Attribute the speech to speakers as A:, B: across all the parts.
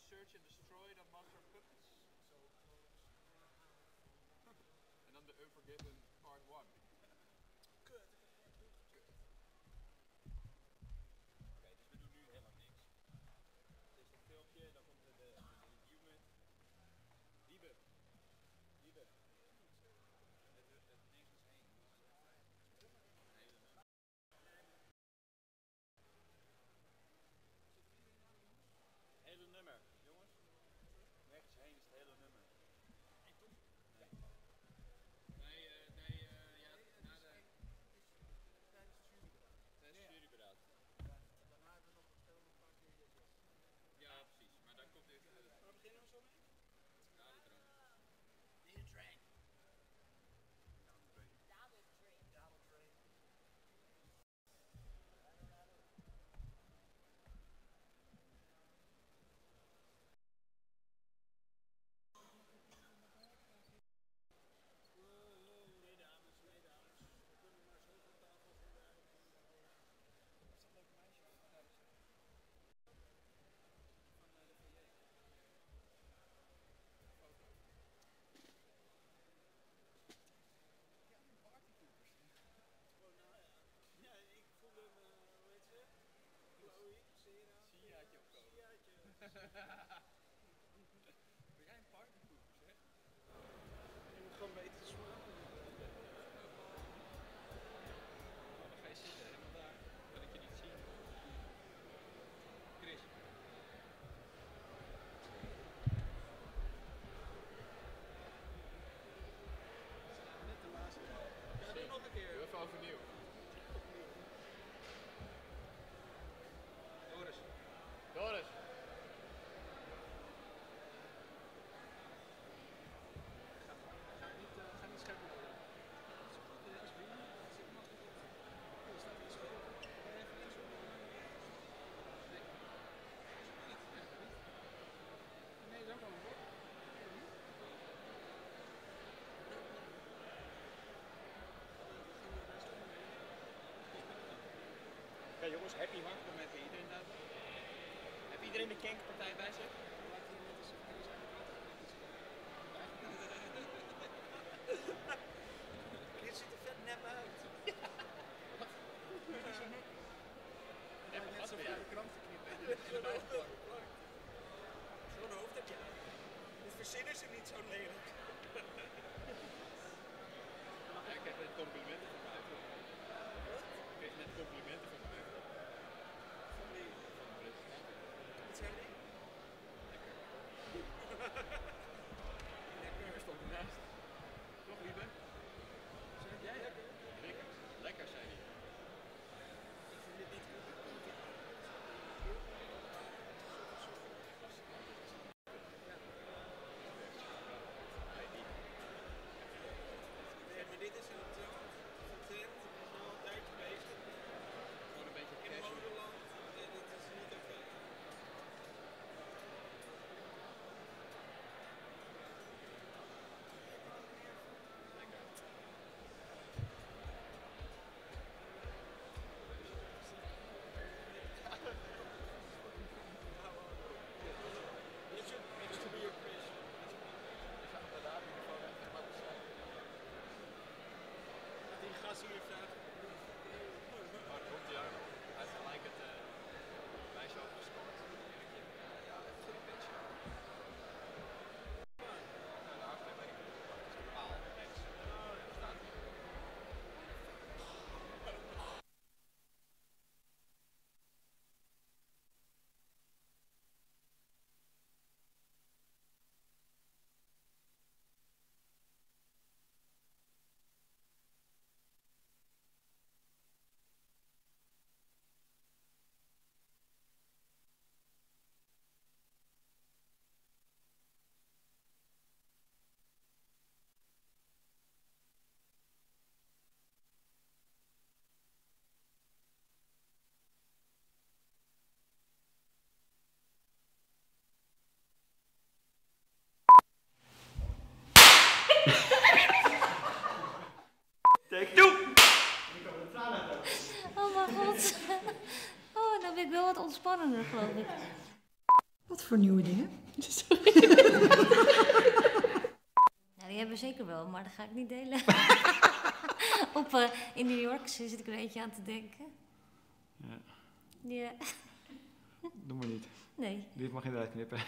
A: search and destroy the monster puppets. En dan de Unforgiven part 1.
B: Kut. Oké, dus we doen nu helemaal niks. Dit is een filmpje, dan komt de unit. Wiebe. Wiebe. Het nergens heen. Hele nummer, jongens. Nergens heen is het hele nummer. Nee, toch? Nee. Ja, na de... Tijdens het juryberaad. Daarna hebben we nog een paar keer yes. Ja, precies. Maar dan komt dit... Waar beginnen we zo mee? Ja, de train. De train.
A: Ben jij een partypoeper, zeg?
B: Je moet gewoon weten te smaken.
A: Oh, dan ga je zitten, helemaal daar. Kan ik je niet zien. Chris.
B: Net de laatste. Ja, doe nog een keer.
A: Doe even overnieuw.
B: Doris.
A: Doris.
B: Ga niet scherp worden. Dat is prima. Zit nog goed op. Er staat iets op. Even links op. Nee. Nee, dat is ook allemaal goed. Ja jongens, happy hardcore met iedereen daar. Heb iedereen de Kenk-partij bij zich? Dit ziet er vet nep uit.
A: Heb je net zo vaak de krant geknipt en
B: Zo'n hoofd heb jij. Dit verzinnen ze niet zo lelijk.
A: Ja, ik heb net complimenten van mij.
B: Wat?
A: Ik kreeg net complimenten van mij.
B: Van wie?
A: Van Brits.
B: Wat zijn die?
A: Lekker.
B: Lekker.
A: Er stond ernaast. Toch, lieve?
B: Zeg jij lekker?
A: Lekker. Lekker, zei hij.
B: Ik vind dit niet goed. Nee, maar dit is een trend. Het is al een tijdje bezig.
A: Gewoon een beetje
B: In
A: casual.
B: modeland. Dit is niet oké.
A: Lekker.
B: Dit should be your quiz.
A: Ik ga inderdaad die gewoon even laten zijn.
B: Die gast hier vraagt.
A: Maar komt hij aan. Hij heeft gelijk het meisje opgescoord. Ja, even voor die beetje. Ja, daar heeft hij mee. Dat is de paal. Rechts. Staat hier.
B: Take two!
C: Oh mijn god. Oh, dan ben ik wel wat ontspannender, geloof ik.
B: Wat
C: voor nieuwe dingen?
D: Nou, die hebben we zeker wel, maar dat ga ik niet delen. In New York zit ik er een beetje aan te denken.
E: Ja.
D: Ja.
E: Doe maar niet.
D: Nee.
E: Dit mag je eruit knippen.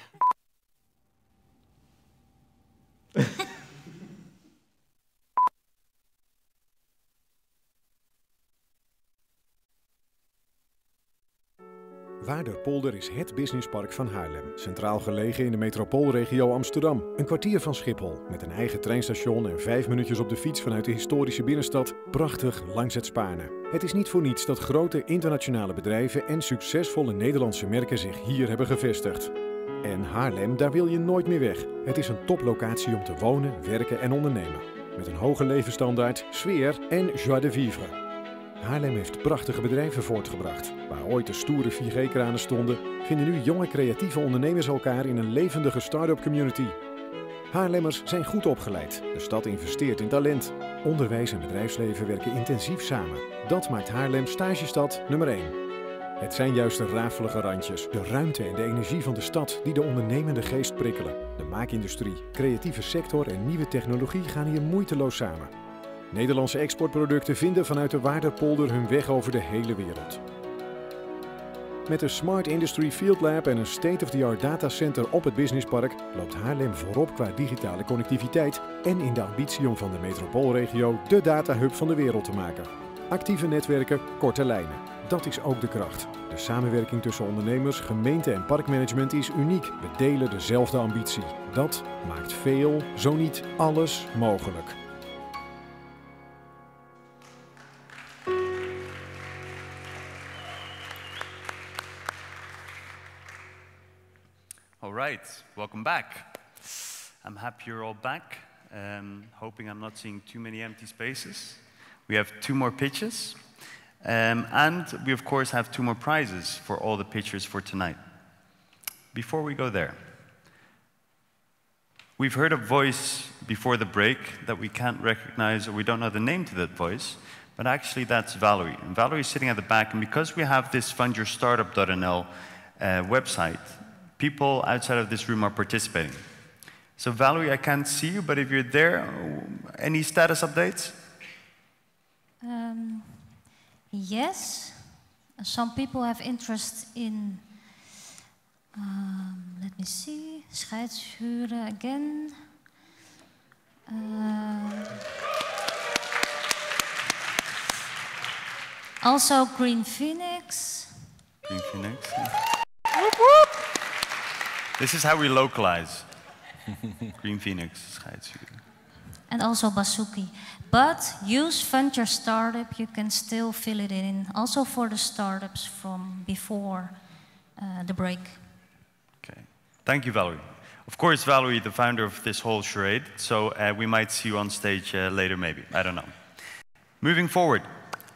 F: Waarderpolder is het businesspark van Haarlem. Centraal gelegen in de metropoolregio Amsterdam. Een kwartier van Schiphol. Met een eigen treinstation en 5 minuutjes op de fiets vanuit de historische binnenstad. Prachtig langs het Spaarne. Het is niet voor niets dat grote internationale bedrijven en succesvolle Nederlandse merken zich hier hebben gevestigd. En Haarlem, daar wil je nooit meer weg. Het is een toplocatie om te wonen, werken en ondernemen. Met een hoge levensstandaard, sfeer en joie de vivre. Haarlem heeft prachtige bedrijven voortgebracht. Waar ooit de stoere 4G-kranen stonden, vinden nu jonge creatieve ondernemers elkaar in een levendige start-up community. Haarlemmers zijn goed opgeleid. De stad investeert in talent. Onderwijs en bedrijfsleven werken intensief samen. Dat maakt Haarlem stagestad nummer 1. Het zijn juist de rafelige randjes, de ruimte en de energie van de stad die de ondernemende geest prikkelen. De maakindustrie, creatieve sector en nieuwe technologie gaan hier moeiteloos samen. Nederlandse exportproducten vinden vanuit de Waarderpolder hun weg over de hele wereld. Met een Smart Industry Field Lab en een state-of-the-art datacenter op het businesspark loopt Haarlem voorop qua digitale connectiviteit en in de ambitie om van de metropoolregio de datahub van de wereld te maken. Actieve netwerken, korte lijnen. Dat is ook de kracht. De samenwerking tussen ondernemers, gemeente en parkmanagement is uniek. We delen dezelfde ambitie. Dat maakt veel, zo niet alles, mogelijk.
G: All right, welcome back. I'm happy you're all back. Hoping I'm not seeing too many empty spaces. We have 2 more pitches. And we of course have 2 more prizes for all the pitchers for tonight. Before we go there, we've heard a voice before the break that we can't recognize, or we don't know the name to that voice, but actually that's Valerie. And Valerie is sitting at the back, and because we have this fundyourstartup.nl website, people outside of this room are participating. So Valerie, I can't see you, but if you're there, any status updates?
D: Yes. Some people have interest in, let me see, scheidshuren again. Also Green Phoenix.
G: Green Phoenix. Whoop, whoop. This is how we localize. Green Phoenix, scheidshuren.
D: And also Basuki. But use Fund Your Startup, you can still fill it in. Also for the startups from before the break.
G: Okay. Thank you, Valerie. Of course, Valerie, the founder of this whole charade, so we might see you on stage later maybe, I don't know. Moving forward,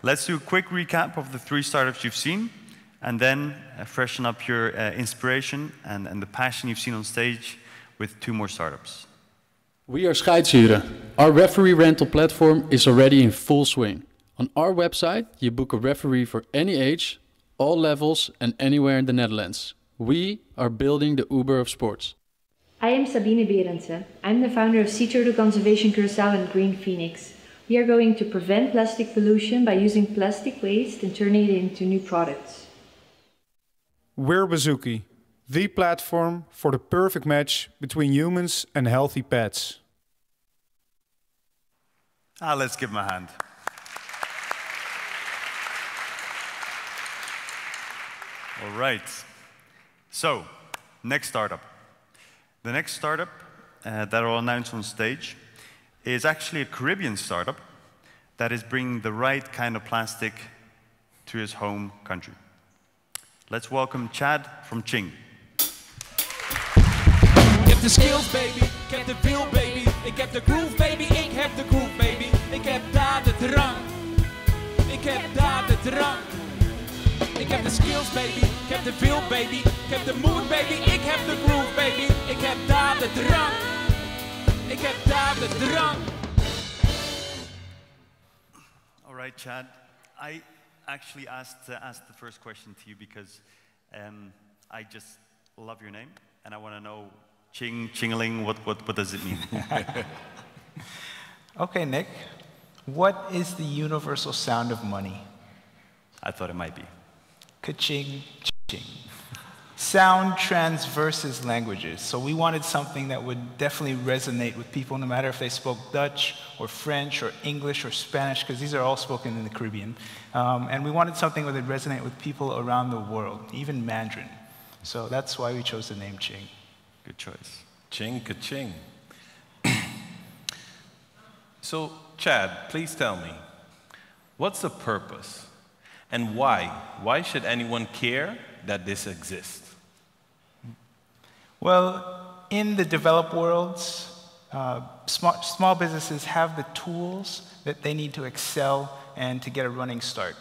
G: let's do a quick recap of the 3 startups you've seen, and then freshen up your inspiration and the passion you've seen on stage with 2 more startups.
H: We are Scheidshuren. Our referee rental platform is already in full swing. On our website, you book a referee for any age, all levels, and anywhere in the Netherlands. We are building the Uber of sports.
I: I am Sabine Berendsen. I'm the founder of Sea Turtle Conservation Curaçao and Green Phoenix. We are going to prevent plastic pollution by using plastic waste and turning it into new products.
J: We're Bazuki, the platform for the perfect match between humans and healthy pets.
G: Let's give him a hand. All right. So, next startup. The next startup that I'll announce on stage is actually a Caribbean startup that is bringing the right kind of plastic to his home country. Let's welcome Chad from Ching.
B: Ik heb de skills baby, ik heb de feel baby, ik heb de groove baby, ik heb de groove baby, ik heb daar de drang, ik heb daar de drang. Ik heb de skills baby, ik heb de feel baby, ik heb de mood baby, ik heb de groove baby, ik heb daar de drang, ik heb daar de drang.
G: All right, Chad. I actually asked the first question to you because I just love your name. And I want to know, ching, chingling, what does it mean?
B: Okay, Nick. What is the universal sound of money?
G: I thought it might be.
B: Ka-ching, ching. Sound transverses languages. So we wanted something that would definitely resonate with people, no matter if they spoke Dutch or French or English or Spanish, because these are all spoken in the Caribbean. And we wanted something that would resonate with people around the world, even Mandarin. So that's why we chose the name Ching.
G: Good choice.
C: Ching, ka-ching. So, Chad, please tell me, what's the purpose? And why? Why should anyone care that this exists?
B: Well, in the developed worlds, small businesses have the tools that they need to excel and to get a running start.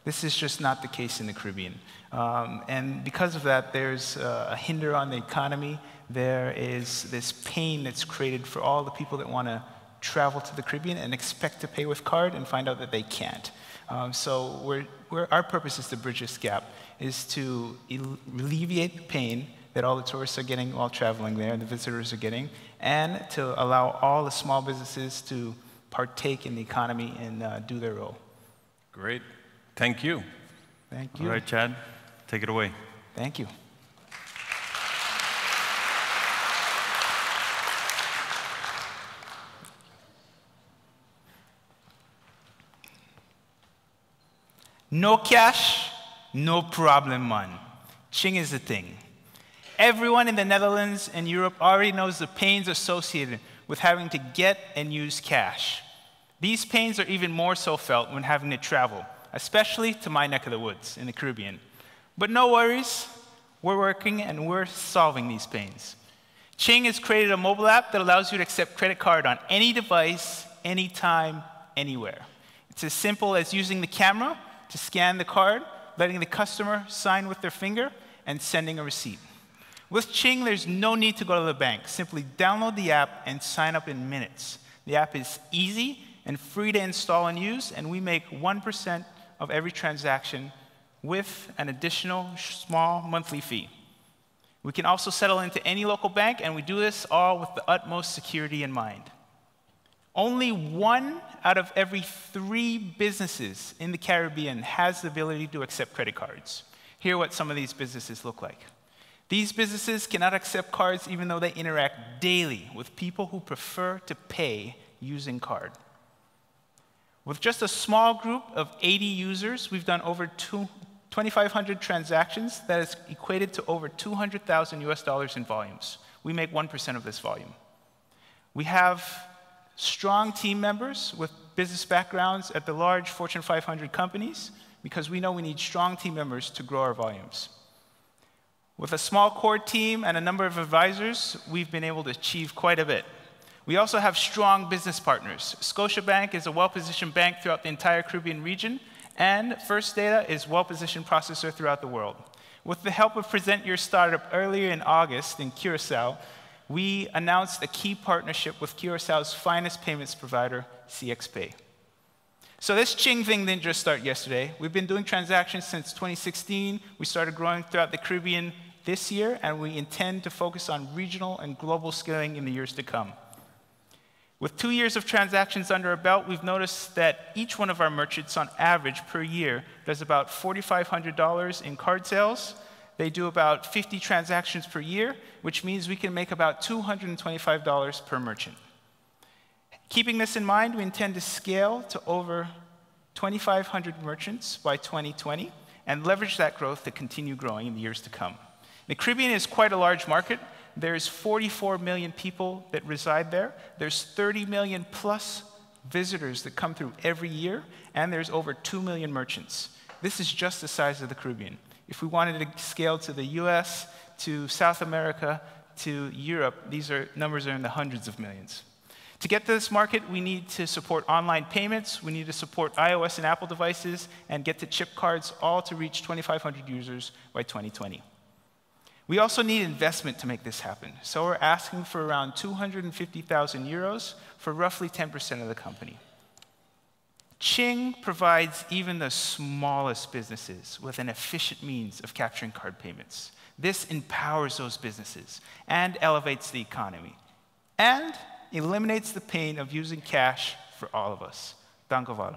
B: This is just not the case in the Caribbean. And because of that, there's a hinder on the economy. There is this pain that's created for all the people that want to travel to the Caribbean and expect to pay with card and find out that they can't. So our purpose is to bridge this gap, is to alleviate the pain that all the tourists are getting while traveling there and the visitors are getting, and to allow all the small businesses to partake in the economy and do their role.
C: Great. Thank you.
B: Thank you.
G: All right, Chad, take it away.
B: Thank you. No cash, no problem, man. Ching is the thing. Everyone in the Netherlands and Europe already knows the pains associated with having to get and use cash. These pains are even more so felt when having to travel, especially to my neck of the woods in the Caribbean. But no worries, we're working and we're solving these pains. Ching has created a mobile app that allows you to accept credit card on any device, anytime, anywhere. It's as simple as using the camera to scan the card, letting the customer sign with their finger, and sending a receipt. With Ching, there's no need to go to the bank. Simply download the app and sign up in minutes. The app is easy and free to install and use, and we make 1% of every transaction with an additional small monthly fee. We can also settle into any local bank, and we do this all with the utmost security in mind. Only 1 out of every 3 businesses in the Caribbean has the ability to accept credit cards. Here are what some of these businesses look like. These businesses cannot accept cards even though they interact daily with people who prefer to pay using card. With just a small group of 80 users, we've done over 2,500 transactions that is equated to over $200,000 in volumes. We make 1% of this volume. We have strong team members with business backgrounds at the large Fortune 500 companies because we know we need strong team members to grow our volumes. With a small core team and a number of advisors, we've been able to achieve quite a bit. We also have strong business partners. Scotiabank is a well-positioned bank throughout the entire Caribbean region, and First Data is a well-positioned processor throughout the world. With the help of Present Your Startup earlier in August in Curacao, we announced a key partnership with Curaçao's finest payments provider, CXPay. So this Ching thing didn't just start yesterday. We've been doing transactions since 2016. We started growing throughout the Caribbean this year, and we intend to focus on regional and global scaling in the years to come. With 2 years of transactions under our belt, we've noticed that each one of our merchants, on average per year, does about $4,500 in card sales. They do about 50 transactions per year, which means we can make about $225 per merchant. Keeping this in mind, we intend to scale to over 2,500 merchants by 2020 and leverage that growth to continue growing in the years to come. The Caribbean is quite a large market. There's 44 million people that reside there. There's 30 million plus visitors that come through every year, and there's over 2 million merchants. This is just the size of the Caribbean. If we wanted to scale to the US, to South America, to Europe, these numbers are in the hundreds of millions. To get to this market, we need to support online payments, we need to support iOS and Apple devices, and get to chip cards, all to reach 2,500 users by 2020. We also need investment to make this happen, so we're asking for around 250,000 euros for roughly 10% of the company. Ching provides even the smallest businesses with an efficient means of capturing card payments. This empowers those businesses and elevates the economy and eliminates the pain of using cash for all of us. Dank u wel.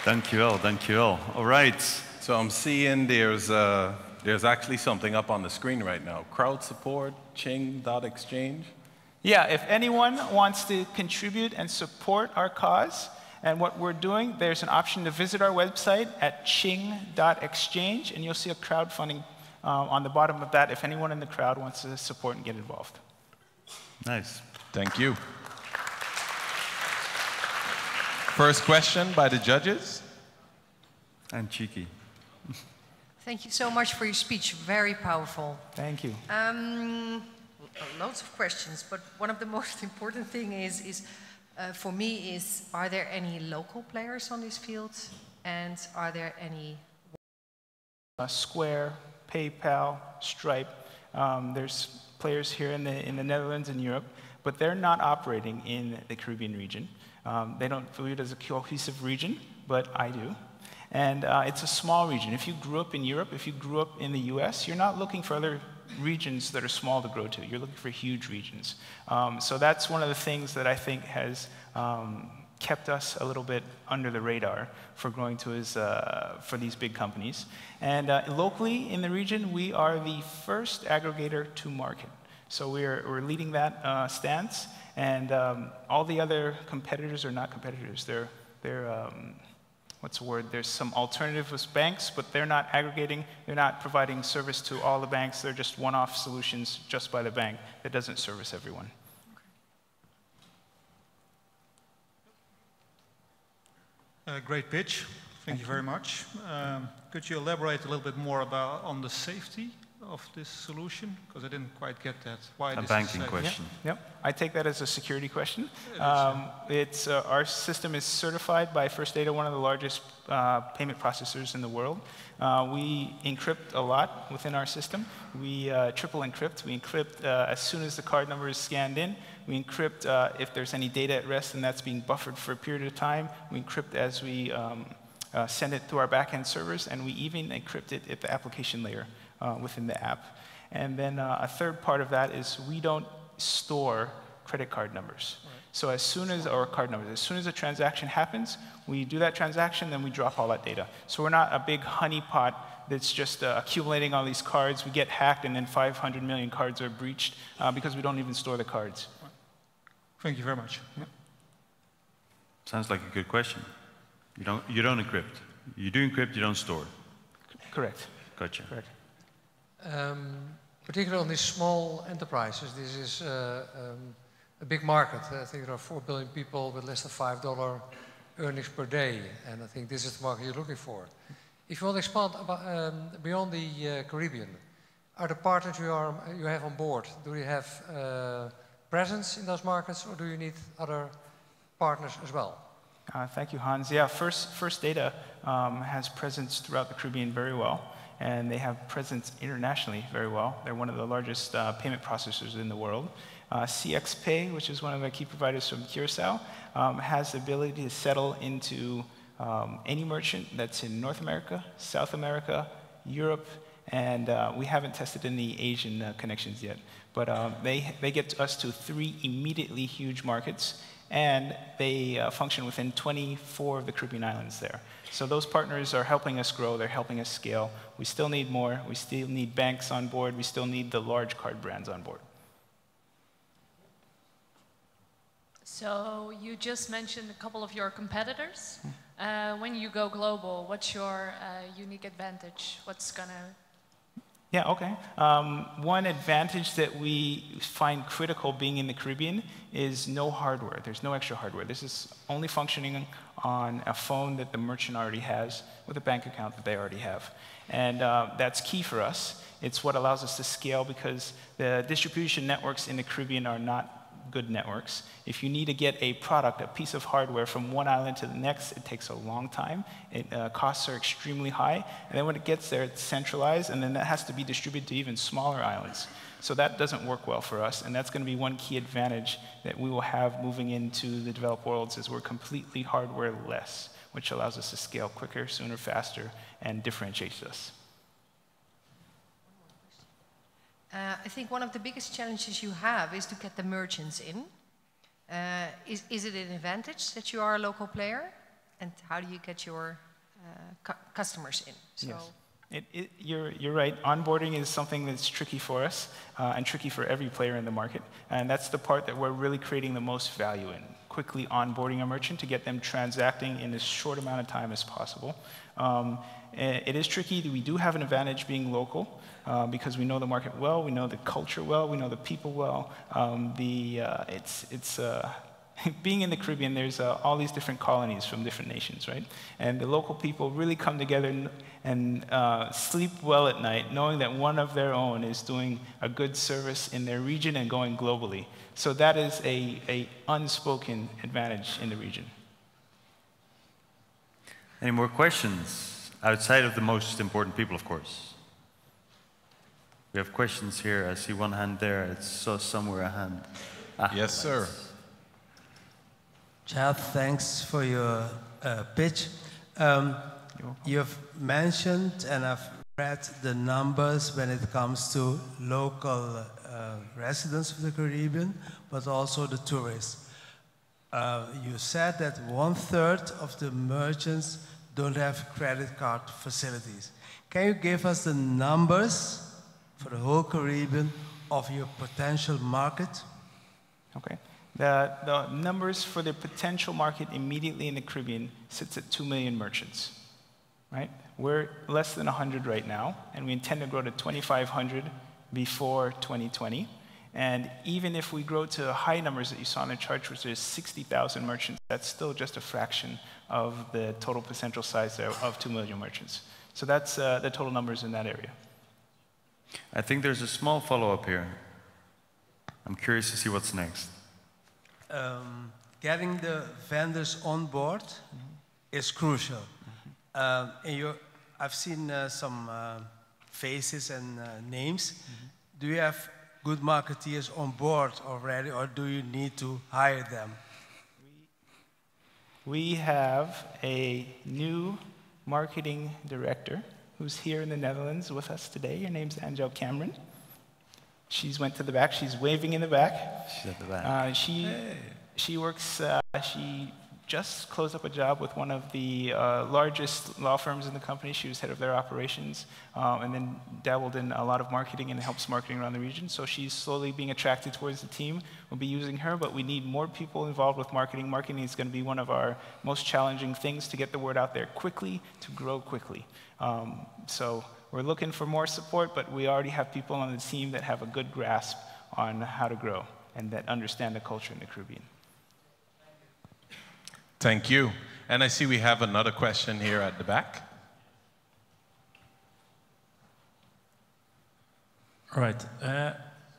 G: Dankjewel, dankjewel. All right.
C: So I'm seeing there's actually something up on the screen right now. Crowd support, Ching.exchange.
B: Yeah, if anyone wants to contribute and support our cause and what we're doing, there's an option to visit our website at ching.exchange, and you'll see a crowdfunding on the bottom of that if anyone in the crowd wants to support and get involved.
G: Nice.
C: Thank you. First question by the judges.
G: And cheeky.
K: Thank you so much for your speech. Very powerful.
B: Thank you.
K: Loads of questions, but one of the most important thing is for me is, are there any local players on this field, and are there any?
B: Square, PayPal, Stripe. There's players here in the Netherlands and Europe, but they're not operating in the Caribbean region. They don't view it as a cohesive region, but I do. And it's a small region. If you grew up in Europe, if you grew up in the US, you're not looking for other regions that are small to grow to. You're looking for huge regions. So that's one of the things that I think has kept us a little bit under the radar for growing to for these big companies. And locally in the region, we are the first aggregator to market. So we're leading that stance, and all the other competitors are not competitors. They're what's the word? There's some alternative with banks, but they're not aggregating. They're not providing service to all the banks. They're just one-off solutions just by the bank that doesn't service everyone.
L: Great pitch. Thank you very much. Could you elaborate a little bit more on the safety of this solution? Because I didn't quite get that. Why
G: a
L: this
G: banking
L: is
G: question.
B: Yep. I take that as a security question. Our system is certified by First Data, one of the largest payment processors in the world. We encrypt a lot within our system. We triple encrypt. We encrypt as soon as the card number is scanned in. We encrypt if there's any data at rest and that's being buffered for a period of time. We encrypt as we send it through our backend servers, and we even encrypt it at the application layer within the app. And then a third part of that is we don't store credit card numbers. Right. So as soon as, or card numbers, as soon as a transaction happens, we do that transaction, then we drop all that data. So we're not a big honeypot that's just accumulating all these cards. We get hacked, and then 500 million cards are breached because we don't even store the cards.
L: Right. Thank you very much.
B: Yep.
G: Sounds like a good question. You don't encrypt. You do encrypt, you don't store.
B: Correct.
G: Gotcha.
B: Correct.
M: Particularly on these small enterprises, this is a big market. I think there are 4 billion people with less than $5 earnings per day, and I think this is the market you're looking for. If you want to expand about, beyond the Caribbean, are the partners you have on board, do you have presence in those markets, or do you need other partners as well?
B: Thank you, Hans. Yeah, First Data has presence throughout the Caribbean very well, and they have presence internationally very well. They're one of the largest payment processors in the world. CXPay, which is one of the key providers from Curacao, has the ability to settle into any merchant that's in North America, South America, Europe, and we haven't tested any Asian connections yet. But they get us to 3 immediately huge markets, and they function within 24 of the Caribbean islands there. So those partners are helping us grow, they're helping us scale. We still need more, we still need banks on board, we still need the large card brands on board.
N: So you just mentioned a couple of your competitors. When you go global, what's your unique advantage? What's gonna...
B: Yeah, okay. One advantage that we find critical being in the Caribbean is no hardware. There's no extra hardware. This is only functioning on a phone that the merchant already has with a bank account that they already have. And that's key for us. It's what allows us to scale because the distribution networks in the Caribbean are not
O: good networks. If you need to get a product, a piece of hardware from one island to the next, it takes a long time. Costs are extremely high. And then when it gets there, it's centralized, and then that has to be distributed to even smaller islands. So that doesn't work well for us, and that's going to be one key advantage that we will have moving into the developed worlds is we're completely hardware-less, which allows us to scale quicker, sooner, faster, and differentiates us.
K: I think one of the biggest challenges you have is to get the merchants in. Is it an advantage that you are a local player? And how do you get your customers in? So
O: yes. You're right. Onboarding is something that's tricky for us and tricky for every player in the market. And that's the part that we're really creating the most value in, quickly onboarding a merchant to get them transacting in as short amount of time as possible. It is tricky. We do have an advantage being local because we know the market well, we know the culture well, we know the people well. Being in the Caribbean, there's all these different colonies from different nations, right? And the local people really come together and sleep well at night, knowing that one of their own is doing a good service in their region and going globally. So that is a unspoken advantage in the region.
G: Any more questions? Outside of the most important people, of course. We have questions here. I see one hand there. I saw somewhere a hand.
C: Yes, sir.
P: Chad, thanks for your pitch. You've mentioned, and I've read the numbers when it comes to local residents of the Caribbean, but also the tourists. You said that 1/3 of the merchants don't have credit card facilities. Can you give us the numbers for the whole Caribbean of your potential market?
O: Okay. The numbers for the potential market immediately in the Caribbean sits at 2 million merchants, right? We're less than 100 right now, and we intend to grow to 2,500 before 2020. And even if we grow to high numbers that you saw on the chart, which is 60,000 merchants, that's still just a fraction of the total potential size of 2 million merchants. So that's the total numbers in that area.
G: I think there's a small follow-up here. I'm curious to see what's next.
P: Getting the vendors on board is crucial. I've seen some faces and names. Do you have good marketeers on board already, or do you need to hire them?
O: We have a new marketing director who's here in the Netherlands with us today. Her name's Angel Cameron. She's went to the back. She's waving in the back.
G: She's at the back.
O: She works, she just closed up a job with one of the largest law firms in the company. She was head of their operations and then dabbled in a lot of marketing and helps marketing around the region. So she's slowly being attracted towards the team. We'll be using her, but we need more people involved with marketing. Marketing is going to be one of our most challenging things to get the word out there quickly, to grow quickly. So we're looking for more support, but we already have people on the team that have a good grasp on how to grow and that understand the culture in the Caribbean.
C: Thank you. And I see we have another question here at the back.
Q: All right.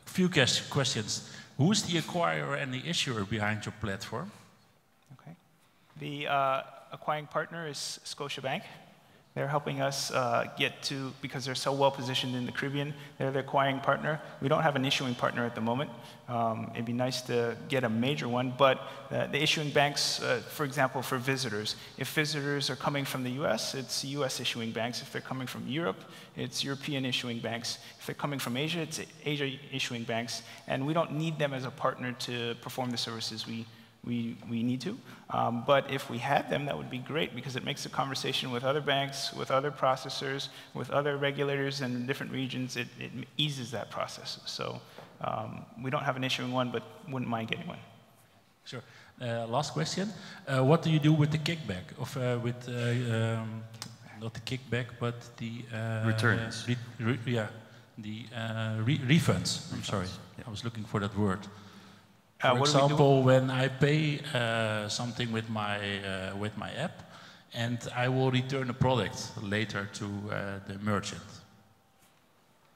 Q: Few questions. Who is the acquirer and the issuer behind your platform?
O: Okay. The acquiring partner is Scotiabank. They're helping us get to, because they're so well positioned in the Caribbean, they're the acquiring partner. We don't have an issuing partner at the moment. It'd be nice to get a major one, but the issuing banks, for example, for visitors, if visitors are coming from the US, it's US issuing banks. If they're coming from Europe, it's European issuing banks. If they're coming from Asia, it's Asia issuing banks. And we don't need them as a partner to perform the services we need to. But if we had them, that would be great because it makes the conversation with other banks, with other processors, with other regulators in different regions, it eases that process. So we don't have an issuing one, but wouldn't mind getting one.
Q: Sure. Last question. What do you do with the kickback? Not the kickback, but the...
G: returns.
Q: Refunds. I'm sorry. Yeah. I was looking for that word. For
O: what
Q: example, when I pay something with my app, and I will return a product later to the merchant.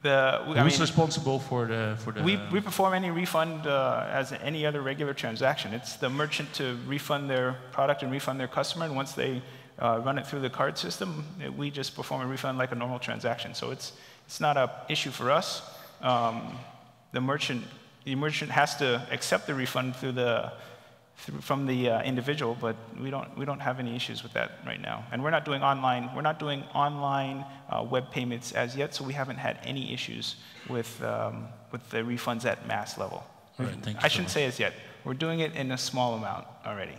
O: Who's
Q: responsible for the?
O: We perform any refund as any other regular transaction. It's the merchant to refund their product and refund their customer, and once they run it through the card system, we just perform a refund like a normal transaction. So it's not an issue for us. The merchant has to accept the refund from the individual, but we don't have any issues with that right now. And we're not doing online web payments as yet, so we haven't had any issues with the refunds at mass level.
Q: All right, thank you
O: I shouldn't say as yet. We're doing it in a small amount already,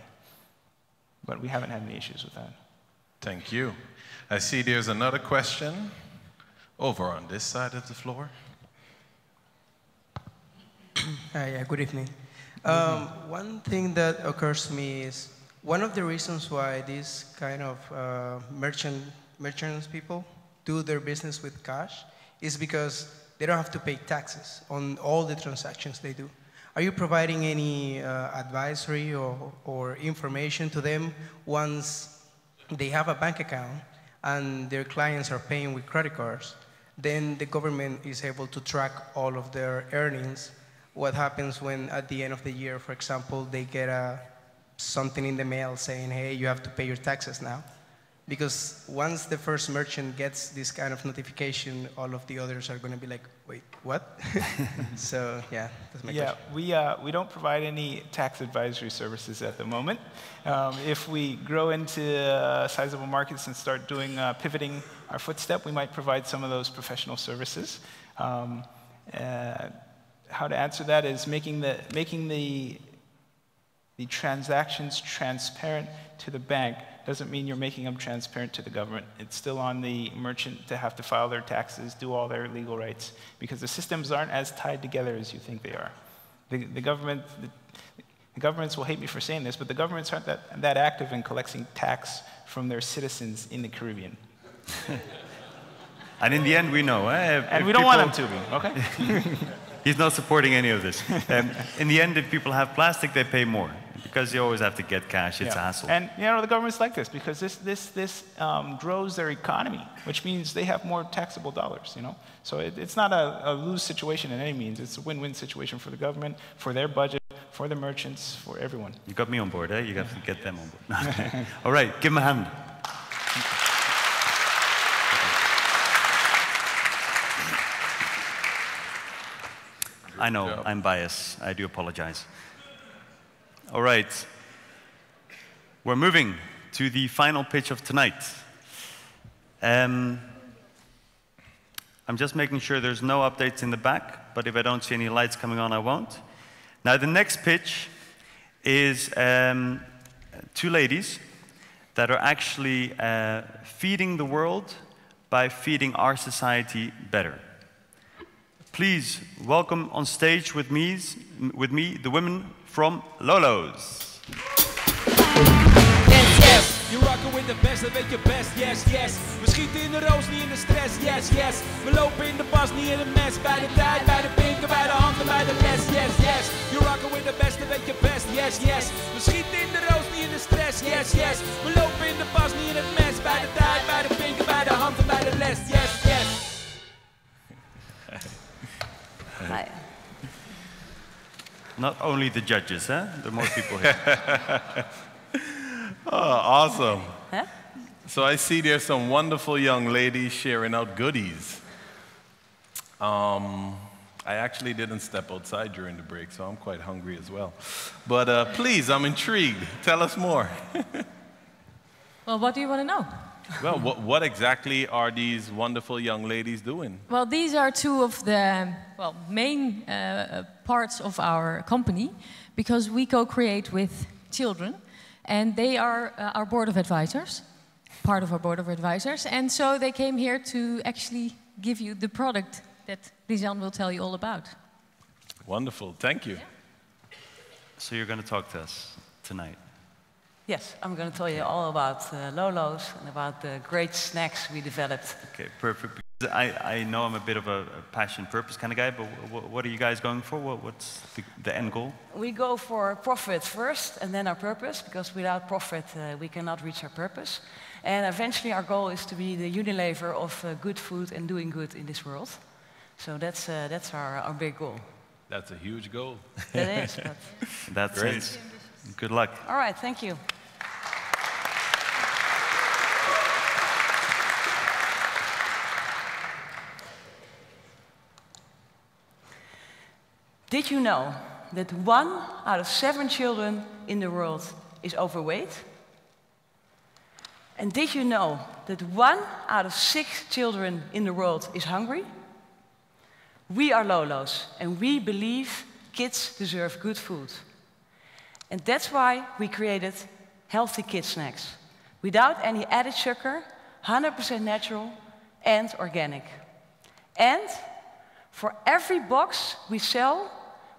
O: but we haven't had any issues with that.
C: Thank you. I see there's another question over on this side of the floor.
R: Hi, good evening. One thing that occurs to me is one of the reasons why these kind of merchants people do their business with cash is because they don't have to pay taxes on all the transactions they do. Are you providing any advisory or information to them once they have a bank account and their clients are paying with credit cards? Then the government is able to track all of their earnings. What happens when at the end of the year, for example, they get something in the mail saying, hey, you have to pay your taxes now? Because once the first merchant gets this kind of notification, all of the others are going to be like, wait, what? So, yeah, that's my question.
O: We don't provide any tax advisory services at the moment. If we grow into sizable markets and start doing pivoting our footstep, we might provide some of those professional services. How to answer that is making the transactions transparent to the bank doesn't mean you're making them transparent to the government. It's still on the merchant to have to file their taxes, do all their legal rights, because the systems aren't as tied together as you think they are. The governments will hate me for saying this, but the governments aren't that active in collecting tax from their citizens in the Caribbean.
G: And in the end, we know.
O: And we don't want them to be, okay?
G: He's not supporting any of this. In the end, if people have plastic, they pay more because you always have to get cash. It's a hassle.
O: And the government's like this because this grows their economy, which means they have more taxable dollars. So it's not a lose situation in any means. It's a win-win situation for the government, for their budget, for the merchants, for everyone.
G: You got me on board, eh? You got to get them on board. All right, give him a hand. I know, I'm biased. I do apologize. All right. We're moving to the final pitch of tonight. I'm just making sure there's no updates in the back, but if I don't see any lights coming on, I won't. Now, the next pitch is two ladies that are actually feeding the world by feeding our society better. Please welcome on stage with me the women from Lolo's.
S: Yes, yes, je rocken with the best, dat weet je best, yes, yes. We schieten in de roos, niet in de stress, yes, yes. We lopen in de pas, niet in een mes. Bij de tijd, bij de pinken, bij de handen, bij de les, yes, yes. Je rocken with the best, dat weet je best, yes, yes. We schieten in de roos, niet in de stress, yes, yes. We lopen in de pas, niet in het mes. Bij de tijd, bij de pinken, bij de handen, bij de les, yes, yes.
T: Hi.
G: Not only the judges, huh? There are more people here.
C: Oh, awesome.
T: Huh?
C: So I see there's some wonderful young ladies sharing out goodies. I actually didn't step outside during the break, so I'm quite hungry as well. But please, I'm intrigued. Tell us more.
T: Well, what do you want to know?
C: Well, what exactly are these wonderful young ladies doing?
T: Well, these are two of the main parts of our company, because we co-create with children, and they are our board of advisors, part of our board of advisors, and so they came here to actually give you the product that Lisanne will tell you all about.
C: Wonderful, thank you.
T: Yeah.
G: So you're going to talk to us tonight.
T: Yes, I'm going to tell you all about Lolo's and about the great snacks we developed.
G: Okay, perfect. I know I'm a bit of a passion purpose kind of guy, but what are you guys going for? What's the end goal?
T: We go for profit first and then our purpose, because without profit we cannot reach our purpose. And eventually our goal is to be the Unilever of good food and doing good in this world.
U: So that's our big goal.
C: That's a huge goal.
U: It is. But
G: That's
C: great.
G: it. Good luck.
U: all right, thank you. Did you know that 1 out of 7 children in the world is overweight? And did you know that 1 out of 6 children in the world is hungry? We are Lolo's, and we believe kids deserve good food. And that's why we created healthy kid snacks, without any added sugar, 100% natural and organic. And for every box we sell,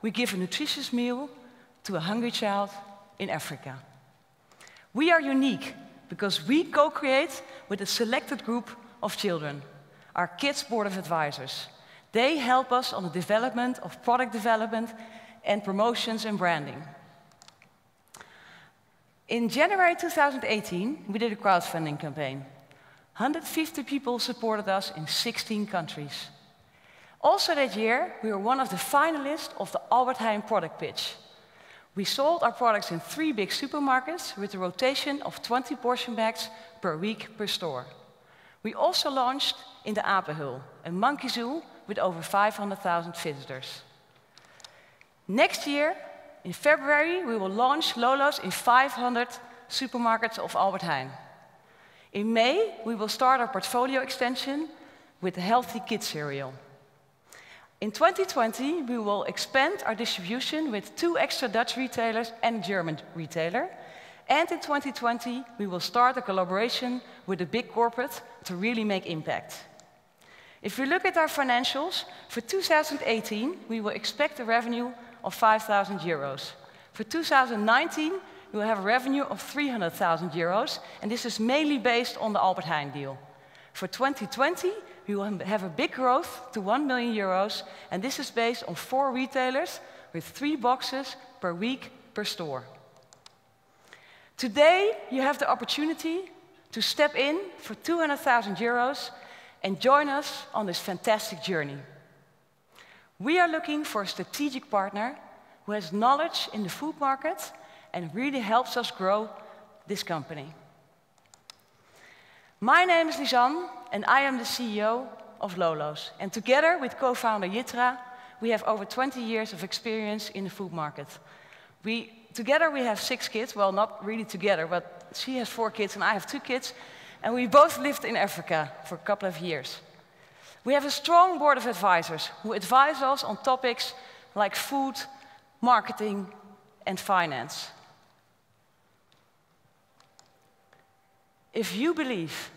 U: we give a nutritious meal to a hungry child in Africa. We are unique because we co-create with a selected group of children, our Kids Board of Advisors. They help us on the development of product development and promotions and branding. In January 2018, we did a crowdfunding campaign. 150 people supported us in 16 countries. Also that year, we were one of the finalists of the Albert Heijn product pitch. We sold our products in 3 big supermarkets with a rotation of 20 portion bags per week per store. We also launched in the Apenhul, a monkey zoo with over 500,000 visitors. Next year, in February, we will launch Lolo's in 500 supermarkets of Albert Heijn. In May, we will start our portfolio extension with the healthy kids cereal. In 2020, we will expand our distribution with 2 extra Dutch retailers and a German retailer. And in 2020, we will start a collaboration with a big corporate to really make impact. If we look at our financials, for 2018, we will expect a revenue of 5,000 euros. For 2019, we will have a revenue of 300,000 euros, and this is mainly based on the Albert Heijn deal. For 2020, we will have a big growth to 1 million euros, and this is based on 4 retailers with 3 boxes per week per store. Today, you have the opportunity to step in for 200,000 euros and join us on this fantastic journey. We are looking for a strategic partner who has knowledge in the food market and really helps us grow this company. My name is Lisanne, and I am the CEO of Lolo's. And together with co-founder Jitra, we have over 20 years of experience in the food market. Together we have 6 kids, well, not really together, but she has 4 kids and I have 2 kids. And we both lived in Africa for a couple of years. We have a strong board of advisors who advise us on topics like food, marketing, and finance. If you believe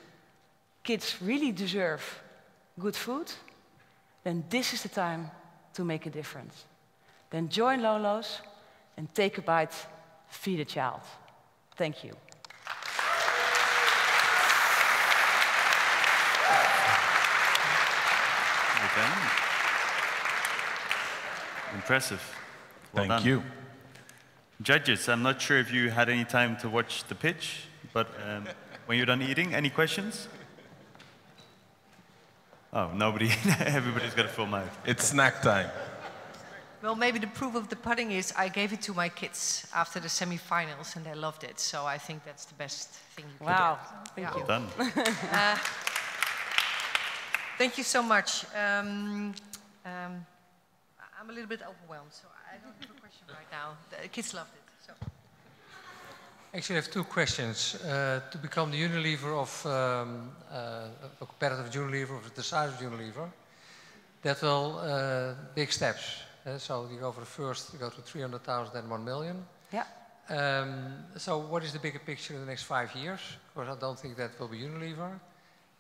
U: kids really deserve good food, then this is the time to make a difference. Then join Lolo's and take a bite, feed a child. Thank you.
G: Okay. Impressive. Well
C: Thank
G: done.
C: you.
G: Judges, I'm not sure if you had any time to watch the pitch, but when you're done eating, any questions? Oh, nobody. Everybody's got a full mouth.
C: It's snack time.
K: Well, maybe the proof of the pudding is I gave it to my kids after the semi-finals and they loved it. So I think that's the best thing you can do.
U: Wow, thank you.
G: Done.
K: Thank you so much. I'm a little bit overwhelmed, so I don't have a question right now. The kids loved it. So.
M: Actually, I have 2 questions. To become the Unilever of a competitive Unilever of the size of Unilever, that will big steps. So you go for the first, you go to 300,000 and 1 million.
U: Yeah.
M: So what is the bigger picture in the next 5 years? Because I don't think that will be Unilever.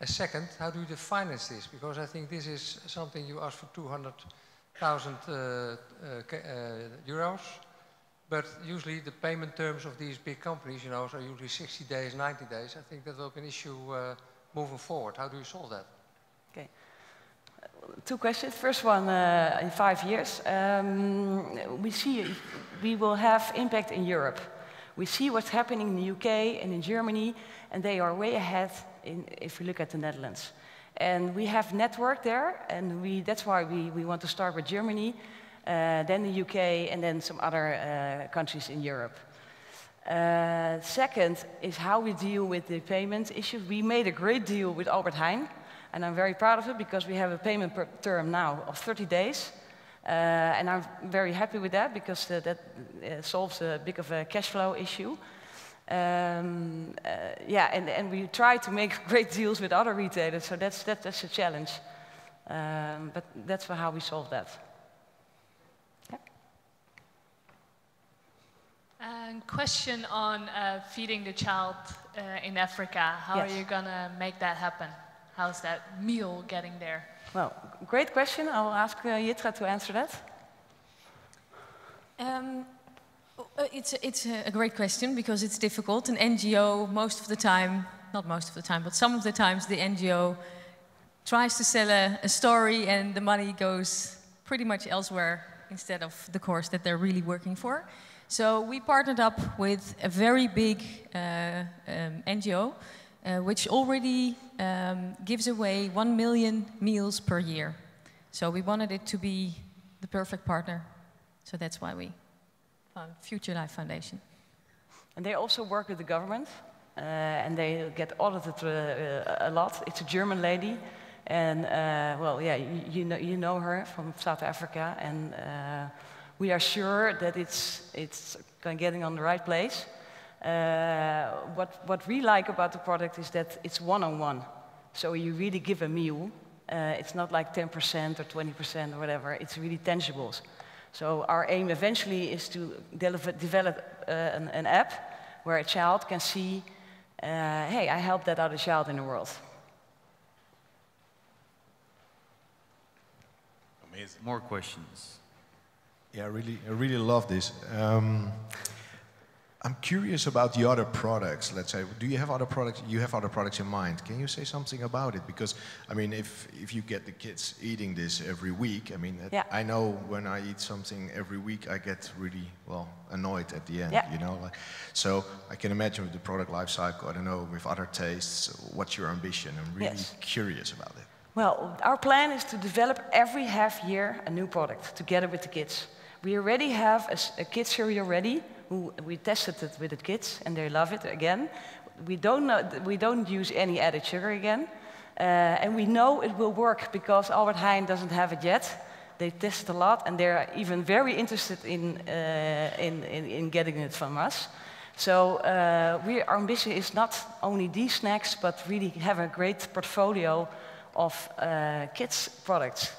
M: Second, how do you finance this? Because I think this is something you ask for 200,000 euros. But usually the payment terms of these big companies, you know, are usually 60 days, 90 days. I think that will be an issue moving forward. How do you solve that?
U: Okay. 2 questions. First one, in 5 years, we will have impact in Europe. We see what's happening in the UK and in Germany, and they are way ahead if we look at the Netherlands. And we have network there, and that's why we want to start with Germany, then the UK, and then some other countries in Europe. Second is how we deal with the payment issue. We made a great deal with Albert Heijn, and I'm very proud of it because we have a payment term now of 30 days. And I'm very happy with that because that solves a bit of a cash flow issue. Yeah, and we try to make great deals with other retailers, so that's a challenge. But that's how we solve that.
N: Question on feeding the child in Africa. How
U: Yes.
N: are you going to make that happen? How's that meal getting there?
U: Well, great question. I will ask Jitra to answer that.
T: It's a great question because it's difficult. An NGO, most of the time, not most of the time, but some of the times the NGO tries to sell a story and the money goes pretty much elsewhere instead of the cause that they're really working for. So we partnered up with a very big NGO, which already gives away 1 million meals per year. So we wanted it to be the perfect partner. So that's why we found Future Life Foundation.
U: And they also work with the government, and they get audited a lot. It's a German lady, and well, yeah, you know her from South Africa, and we are sure that it's getting on the right place. What we like about the product is that it's one-on-one. So you really give a meal. It's not like 10% or 20% or whatever. It's really tangibles. So our aim eventually is to develop an app where a child can see, hey, I helped that other child in the world.
G: Amazing. More questions.
A: Yeah, I really love this. I'm curious about the other products. Let's say, do you have other products? You have other products in mind. Can you say something about it? Because I mean, if you get the kids eating this every week, I mean,
U: yeah.
A: I know when I eat something every week, I get really annoyed at the end.
U: Yeah.
A: You know, so I can imagine with the product life cycle. I don't know with other tastes. What's your ambition? I'm really curious about it.
U: Well, our plan is to develop every half year a new product together with the kids. We already have a kids cereal ready. We tested it with the kids, and they love it again. We don't use any added sugar again, and we know it will work because Albert Heijn doesn't have it yet. They tested a lot, and they're even very interested in getting it from us. So our ambition is not only these snacks, but really have a great portfolio of kids products.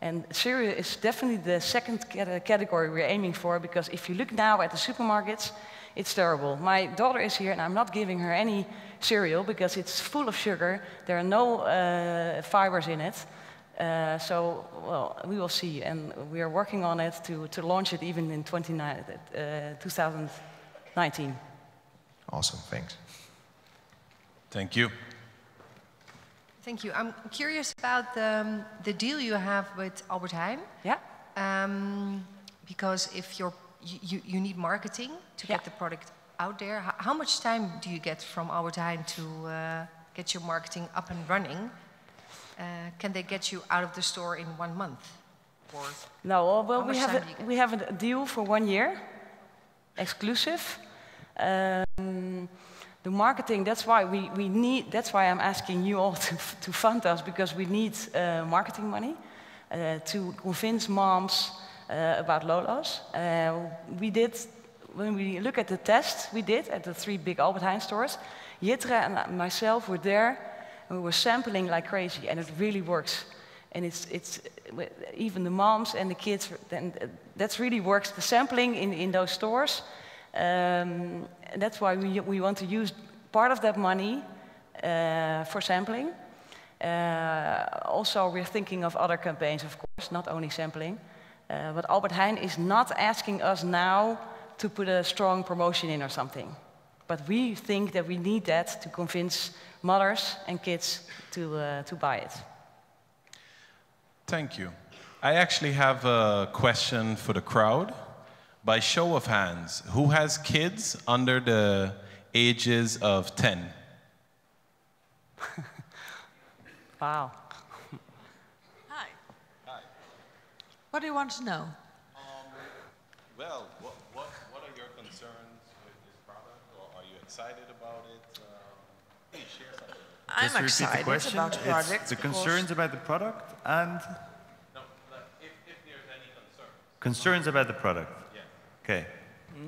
U: And cereal is definitely the second category we're aiming for, because if you look now at the supermarkets, it's terrible. My daughter is here, and I'm not giving her any cereal because it's full of sugar. There are no fibers in it. So, well, we will see, and we are working on it to launch it even in 2019.
A: Awesome, thanks.
C: Thank you.
K: Thank you. I'm curious about the deal you have with Albert Heijn.
U: Yeah.
K: Because if you need marketing to get the product out there, how much time do you get from Albert Heijn to get your marketing up and running? Can they get you out of the store in 1 month? Or
U: no, well, we have a deal for 1 year, exclusive. The marketing, that's why that's why I'm asking you all to fund us, because we need marketing money to convince moms about Lolo's. When we look at the test we did at the 3 big Albert Heijn stores, Jitra and myself were there, and we were sampling like crazy, and it really works. And it's even the moms and the kids, that really works. The sampling in those stores. That's why we want to use part of that money for sampling. Also, we're thinking of other campaigns, of course, not only sampling. But Albert Heijn is not asking us now to put a strong promotion in or something. But we think that we need that to convince mothers and kids to buy it.
C: Thank you. I actually have a question for the crowd. By show of hands, who has kids under the ages of 10?
U: Wow.
E: Hi. Hi. What do you want to know?
C: Well, what are your concerns with this product, or are you excited about it? Please share something.
E: I'm
G: Just repeat
E: excited
G: the question.
E: about the project.
G: It's the
E: because-
G: concerns about the product and
C: No, like if there's any concerns.
G: concerns about the product.
C: Yeah.
G: Okay.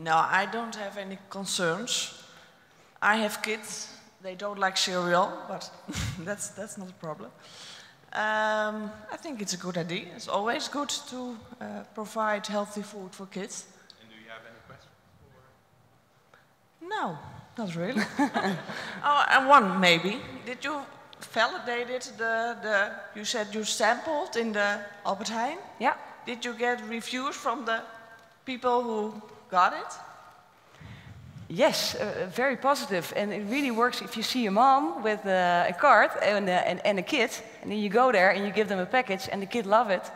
E: No, I don't have any concerns. I have kids. They don't like cereal, but that's not a problem. I think it's a good idea. It's always good to provide healthy food for kids.
C: And do you have any questions?
E: No, not really. Oh, and one maybe. Did you validate it? You said you sampled in the Albert Heijn?
U: Yeah.
E: Did you get reviews from the people who got it?
U: Yes, very positive, and it really works if you see a mom with a card and a kid, and then you go there and you give them a package, and the kid love it.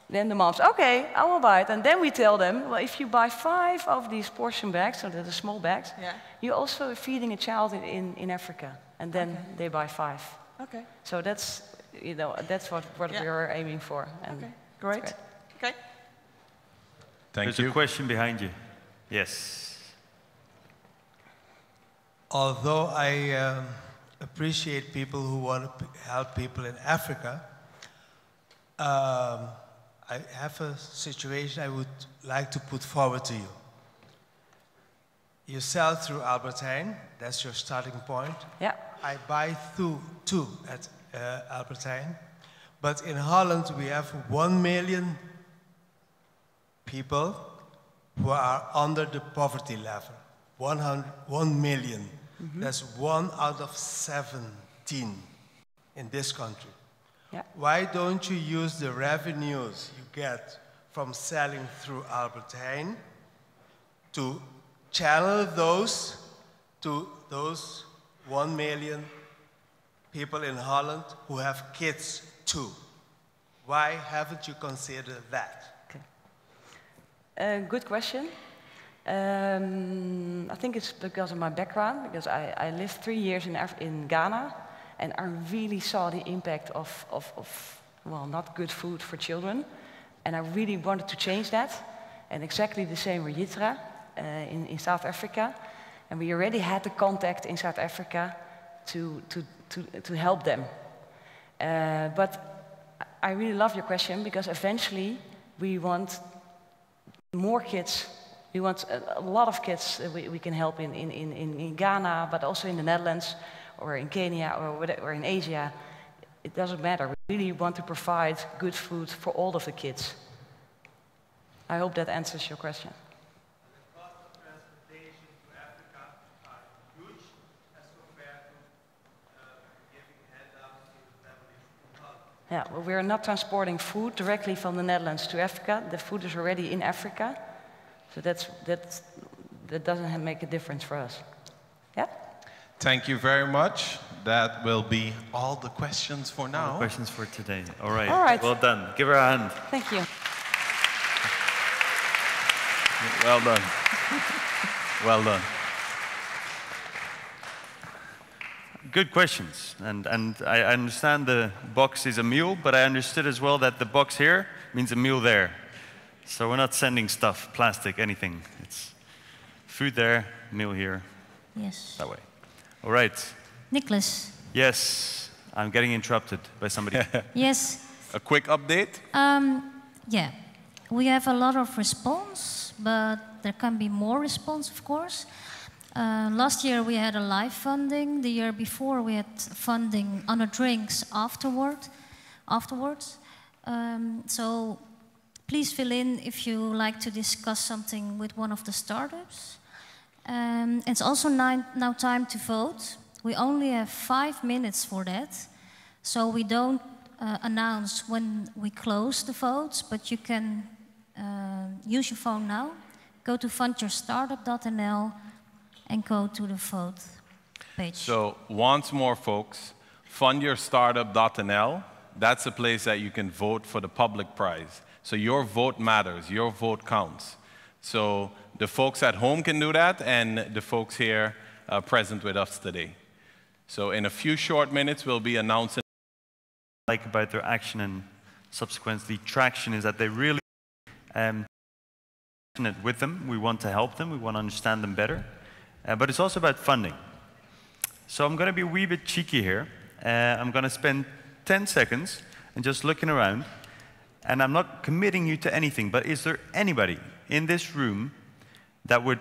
U: Then the mom's, okay, I will buy it, and then we tell them, well, if you buy 5 of these portion bags, so the small bags,
E: Yeah.
U: you're also feeding a child in Africa, and then they buy 5.
E: Okay.
U: So that's that's what
E: Yeah.
U: we are aiming for. And
E: Okay, great.
U: it's
E: Okay.
G: There's a question behind you. Yes.
P: Although I appreciate people who want to help people in Africa, I have a situation I would like to put forward to you. You sell through Albert Heijn, that's your starting point.
U: Yeah.
P: I buy two at Albert Heijn, but in Holland we have 1 million people who are under the poverty level. 1 million. That's 1 out of 17 in this country.
U: Yeah.
P: Why don't you use the revenues you get from selling through Albert Heijn to channel those to those 1 million people in Holland who have kids too? Why haven't you considered that?
U: Good question. I think it's because of my background, because I lived 3 years in Ghana, and I really saw the impact of well, not good food for children, and I really wanted to change that. And exactly the same with Yitra in South Africa, and we already had the contact in South Africa to help them. But I really love your question, because eventually we want more kids. We want a lot of kids we can help in Ghana, but also in the Netherlands, or in Kenya, or in Asia. It doesn't matter. We really want to provide good food for all of the kids. I hope that answers your question. Yeah, well, we're not transporting food directly from the Netherlands to Africa. The food is already in Africa. So that doesn't make a difference for us. Yeah?
C: Thank you very much. That will be all the questions for now.
G: All the questions for today. All right.
U: All right.
G: Well done. Give her a hand.
U: Thank you.
C: Well done. Well done.
G: Good questions. And I understand the box is a meal, but I understood as well that the box here means a meal there. So we're not sending stuff, plastic, anything. It's food there, meal here.
D: Yes.
G: That way. All right.
D: Nicholas.
G: Yes. I'm getting interrupted by somebody.
D: Yes.
C: A quick update?
D: Yeah. We have a lot of response, but there can be more response, of course. Last year we had a live funding. The year before we had funding on the drinks afterwards. So please fill in if you like to discuss something with one of the startups. It's also now time to vote. We only have 5 minutes for that. So we don't announce when we close the votes, but you can use your phone now. Go to fundyourstartup.nl and go to the vote page.
C: So once more, folks, fundyourstartup.nl, that's a place that you can vote for the public prize. So your vote matters, your vote counts. So the folks at home can do that, and the folks here present with us today. So in a few short minutes, we'll be announcing
G: like about their action and subsequently traction is that they really passionate with them. We want to help them. We want to understand them better. But it's also about funding. So I'm going to be a wee bit cheeky here. I'm going to spend 10 seconds and just looking around. And I'm not committing you to anything, but is there anybody in this room that would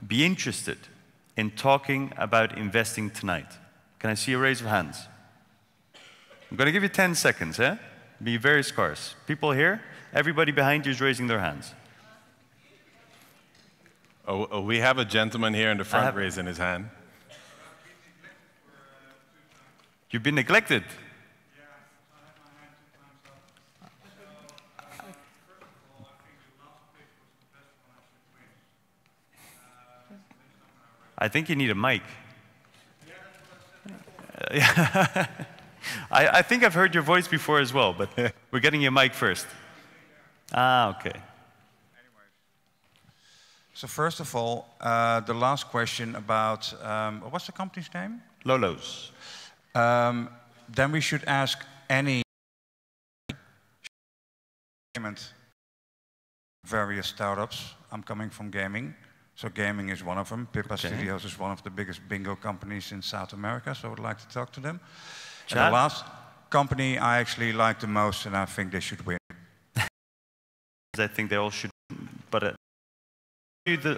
G: be interested in talking about investing tonight? Can I see a raise of hands? I'm going to give you 10 seconds, eh? Be very scarce. People here, everybody behind you is raising their hands.
C: Oh, we have a gentleman here in the front raising his hand.
G: You've been neglected. I think you need a mic. I think I've heard your voice before as well, but we're getting you a mic first. Ah, okay.
F: So first of all, the last question about, what's the company's name?
G: Lolo's.
F: Then we should ask any various startups. I'm coming from gaming, so gaming is one of them. Pippa Studios is one of the biggest bingo companies in South America, so I would like to talk to them. And the last company I actually like the most, and I think they should win.
G: I think they all should, but the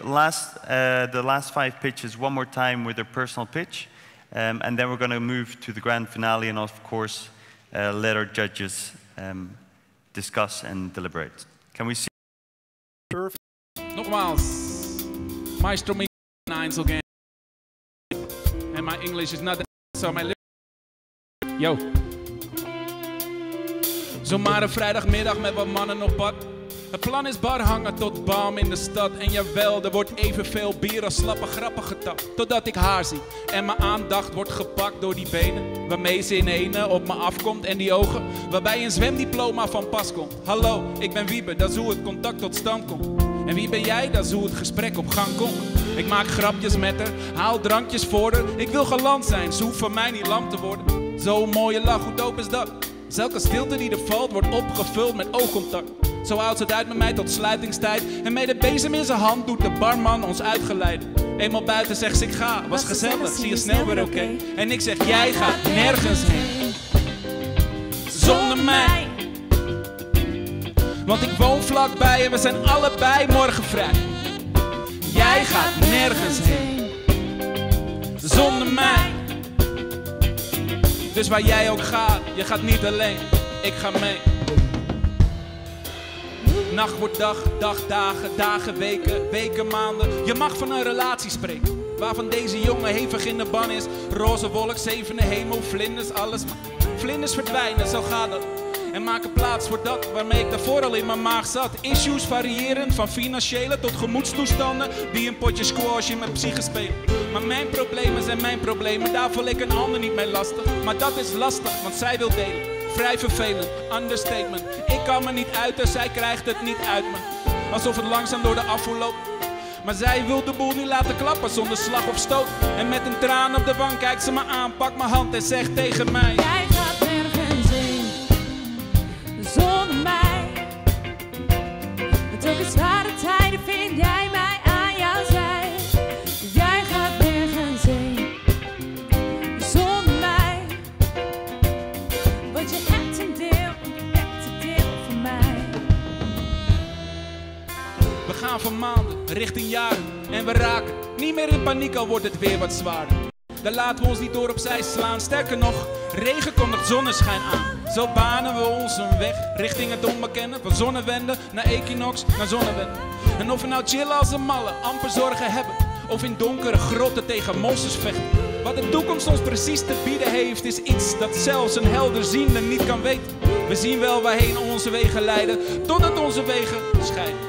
G: last 5 pitches one more time with their personal pitch, and then we're going to move to the grand finale and of course let our judges discuss and deliberate. Can we see?
S: Perfect. Nogmaals, Maestro me Einzelgame, and my English is not so my. Yo. Zomaar een vrijdagmiddag met wat mannen op pad. Het plan is bar hangen tot bam in de stad. En jawel, er wordt evenveel bier als slappe grappen getapt. Totdat ik haar zie en mijn aandacht wordt gepakt door die benen. Waarmee ze in ene op me afkomt en die ogen waarbij een zwemdiploma van pas komt. Hallo, ik ben Wiebe, dat is hoe het contact tot stand komt. En wie ben jij, dat is hoe het gesprek op gang komt. Ik maak grapjes met haar, haal drankjes voor haar. Ik wil galant zijn, ze hoeft van mij niet lam te worden. Zo'n mooie lach, hoe dope is dat? Dus elke stilte die er valt, wordt opgevuld met oogcontact. Zo houdt ze het uit met mij tot sluitingstijd. En met de bezem in zijn hand doet de barman ons uitgeleid. Eenmaal buiten zegt ze ik ga, was gezellig, zie je snel weer oké. En ik zeg jij gaat nergens heen. Zonder mij. Want ik woon vlakbij en we zijn allebei morgen vrij. Jij gaat nergens heen. Zonder mij. Dus waar jij ook gaat, je gaat niet alleen, ik ga mee. Nacht wordt dag, dag, dagen, dagen, weken, weken, maanden. Je mag van een relatie spreken, waarvan deze jongen hevig in de ban is. Roze wolk, zevende hemel, vlinders, alles. Vlinders verdwijnen, zo gaat het. En maken plaats voor dat waarmee ik daarvoor al in mijn maag zat. Issues variëren van financiële tot gemoedstoestanden die een potje squash in mijn psyche spelen. Maar mijn problemen zijn mijn problemen, daar val ik een ander niet mee lastig. Maar dat is lastig, want zij wil delen. Vrij vervelend, understatement. Ik kan me niet uiten, zij krijgt het niet uit me. Alsof het langzaam door de afvoer loopt. Maar zij wil de boel niet laten klappen zonder slag of stoot. En met een traan op de wang kijkt ze me aan, pakt mijn hand en zegt tegen mij:
V: jij gaat nergens heen. Zonder mij. Het ook in zware tijden vind jij mij aan jouw zij. Jij gaat nergens heen. Zonder mij. Want je hebt een deel van mij.
S: We gaan van maanden richting jaren en we raken niet meer in paniek, al wordt het weer wat zwaarder. Daar laten we ons niet door opzij slaan, sterker nog, regen kondigt zonneschijn aan. Zo banen we ons een weg richting het onbekende. Van zonnewende naar equinox naar zonnewende. En of we nou chillen als een malle, amper zorgen hebben, of in donkere grotten tegen monsters vechten. Wat de toekomst ons precies te bieden heeft, is iets dat zelfs een helderziende niet kan weten. We zien wel waarheen onze wegen leiden, totdat onze wegen scheiden.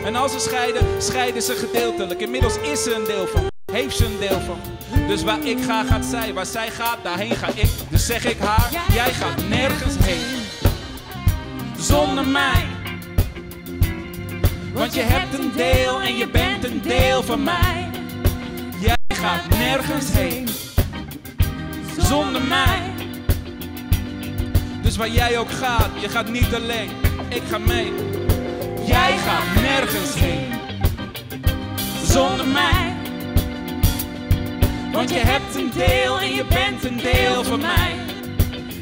S: En als ze scheiden, scheiden ze gedeeltelijk. Inmiddels is ze een deel van, heeft ze een deel van. Dus waar ik ga, gaat zij. Waar zij gaat, daarheen ga ik. Dus zeg ik haar, jij gaat nergens heen. Zonder mij. Want je hebt een deel en je bent een deel van mij. Jij gaat nergens heen. Zonder mij. Dus waar jij ook gaat, je gaat niet alleen, ik ga mee. Jij gaat nergens heen zonder mij. Want je hebt een deel en je bent een deel van mij.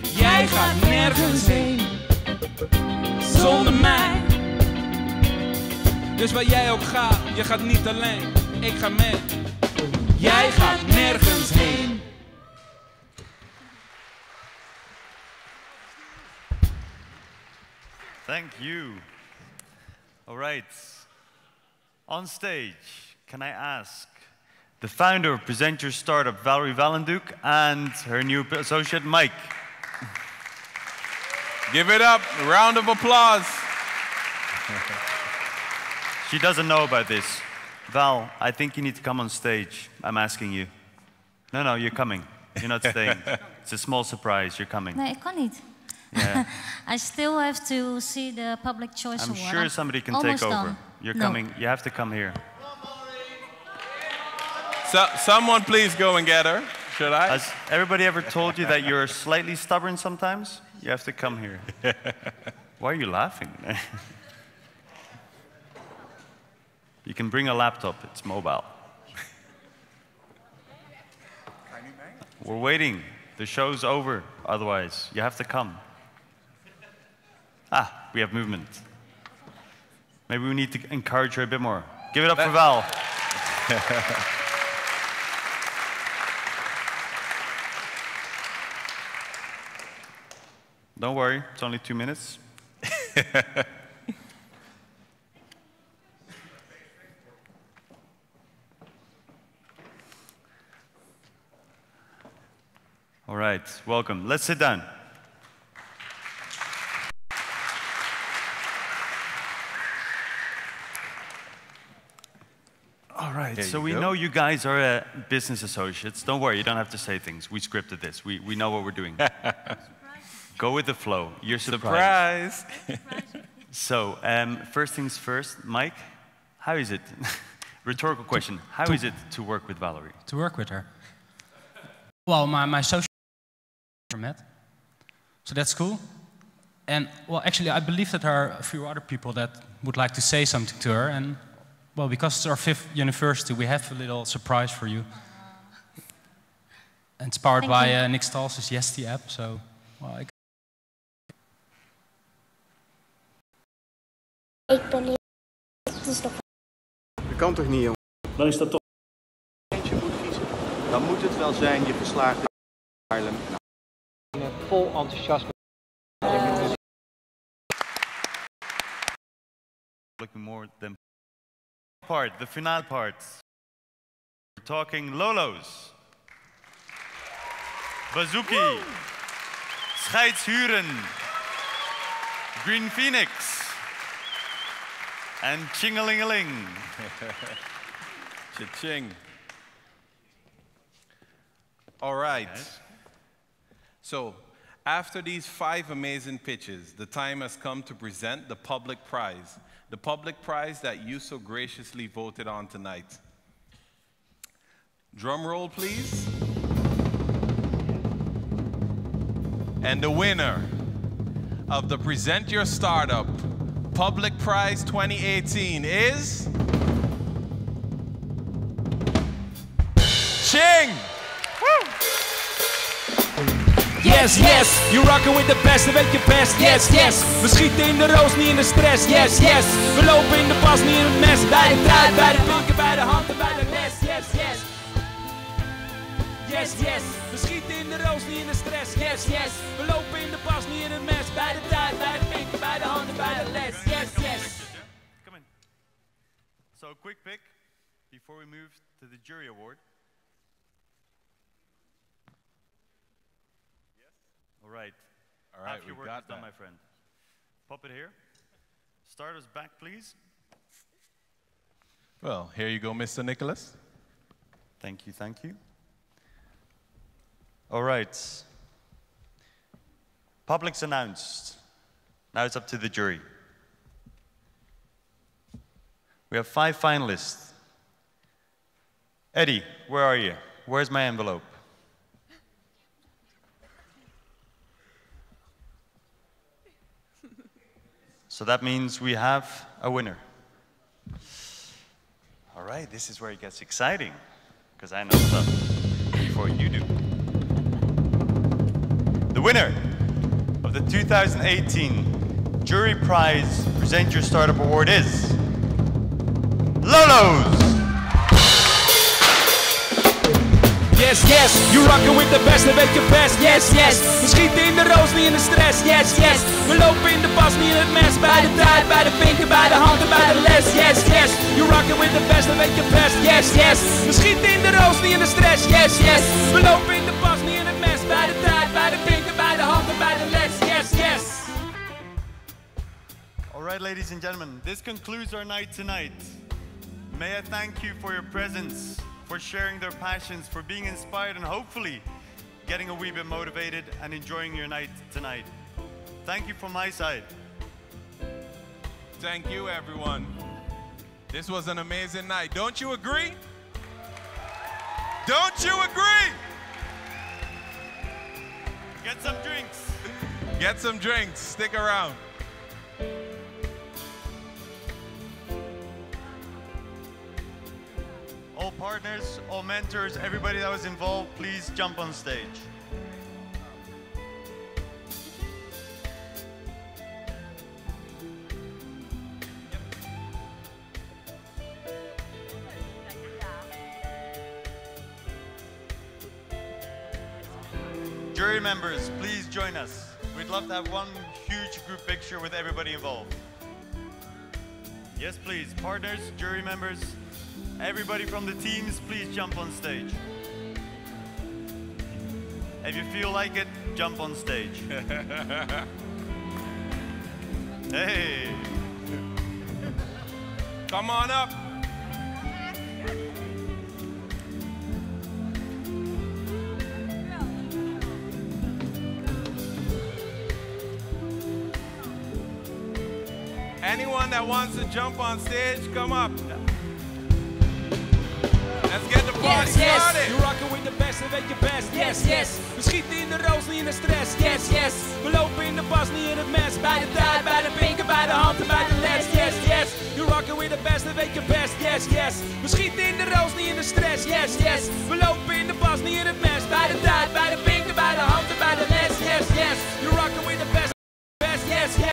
S: Jij gaat nergens heen zonder mij. Dus waar jij ook gaat, je gaat niet alleen, ik ga mee. Jij gaat nergens heen.
G: Thank you. All right. On stage, can I ask the founder of Present Your Startup, Valerie Valenduk, and her new associate, Mike.
C: Give it up, a round of applause.
G: She doesn't know about this. Val, I think you need to come on stage. I'm asking you. No, you're coming. You're not staying. It's a small surprise, you're coming.
D: Nee, ik kan niet.
G: Yeah.
D: I still have to see the Public Choice
G: I'm
D: Award.
G: sure somebody can
D: almost
G: take over.
D: done.
G: You're
D: No.
G: coming, you have to come here.
C: So, someone please go and get her. Should I?
G: Has everybody ever told you that you're slightly stubborn sometimes? You have to come here. Why are you laughing? You can bring a laptop, it's mobile. We're waiting. The show's over, otherwise. You have to come. Ah, we have movement. Maybe we need to encourage her a bit more. Give it up for Val. Don't worry, it's only 2 minutes. All right, welcome. Let's sit down. All right, so we know you guys are business associates. Don't worry, you don't have to say things. We scripted this. We know what we're doing. Go with the flow. You're surprised.
C: Surprise!
G: So, first things first, Mike, how is it? Rhetorical question. How is it to work with Valerie?
H: To work with her? Well, my social met, so that's cool. And, well, actually, I believe that there are a few other people that would like to say something to her. And, well, because it's our 5th anniversary, we have a little surprise for you. And it's powered by Nick Stalls' Yesti app, so, well,
I: Ik ben niet. Het is toch.
W: Dat kan toch niet, jongen? Dan is dat toch. Eentje moet kiezen. Dan moet het wel zijn je geslaagde Haarlem.
X: Vol enthousiasme.
G: Looking more than part, the finale part. We're talking Lolo's, Bazooki, Scheidshuren, Green Phoenix, and Chingalingaling.
C: Cha-ching. All right. Yes. So, after these 5 amazing pitches, the time has come to present the public prize. The public prize that you so graciously voted on tonight. Drum roll, please. And the winner of the Present Your Startup Public Prize 2018 is... Ching!
S: Yes, yes, you rockin' with the best, dan weet je best. Yes, yes, we schieten in de roos, niet in de stress. Yes, yes, we lopen in de pas, niet in het mes. Bij de draad, bij de pinken, bij de hand en bij de les. Yes, yes. Yes, yes, we schieten in de roos, niet in de stress. Yes, yes, we lopen in de pas, niet in het mes. Bij de draad, bij de pinken, bij de hand en bij de les. Yes, yes.
G: Come in. So, a quick pick before we move to the jury award. All right.
C: All right,
G: Half your
C: we
G: work
C: got
G: is done,
C: that.
G: my friend. Pop it here. Starters back, please.
C: Well, here you go, Mr. Nicholas.
G: Thank you, thank you. All right. Public's announced. Now it's up to the jury. We have 5 finalists. Eddie, where are you? Where's my envelope? So that means we have a winner. All right, this is where it gets exciting, because I know stuff before you do. The winner of the 2018 Jury Prize Present Your Startup Award is Lolo's.
S: Yes, yes, you rockin' with the best, dan weet je best. Yes, yes, we schieten in de roos, niet in de stress. Yes, yes, we lopen in de pas, niet in het mes. Bij de tijd, bij de vinken, bij de hand en bij de les. Yes, yes, you rockin' with the best, dan weet je best. Yes, yes, we schieten in de roos, niet in de stress. Yes, yes, we lopen in de pas, niet in het mes. Bij de tijd, bij de vinken, bij de hand en bij de les. Yes, yes.
G: All right, ladies and gentlemen, this concludes our night tonight. May I thank you for your presence, for sharing their passions, for being inspired, and hopefully getting a wee bit motivated and enjoying your night tonight. Thank you from my side.
C: Thank you, everyone. This was an amazing night. Don't you agree? Don't you agree?
G: Get some drinks.
C: Get some drinks. Stick around.
G: All partners, all mentors, everybody that was involved, please jump on stage. Jury members, please join us. We'd love to have one huge group picture with everybody involved. Yes, please. Partners, jury members, everybody from the teams, please jump on stage. If you feel like it, jump on stage. Hey!
C: Come on up. Anyone that wants to jump on stage, come up. Let's get the party started.
S: You rockin' with the best, dan weet je best. Yes, yes. We schieten in de roos, niet in de stress. Yes, yes. We lopen in de pas, niet in het mes. Bij de tijd, bij de vinken, bij de hand en bij de les. Yes, yes. You rockin' with the best, dan weet je best. Yes, yes. We schieten in de roos, niet in de stress. Yes, yes. We lopen in de pas, niet in het mes. Bij de tijd, bij de vinken, bij de hand en bij de les. Yes, yes. You rockin' with the best, best. Yes, yes.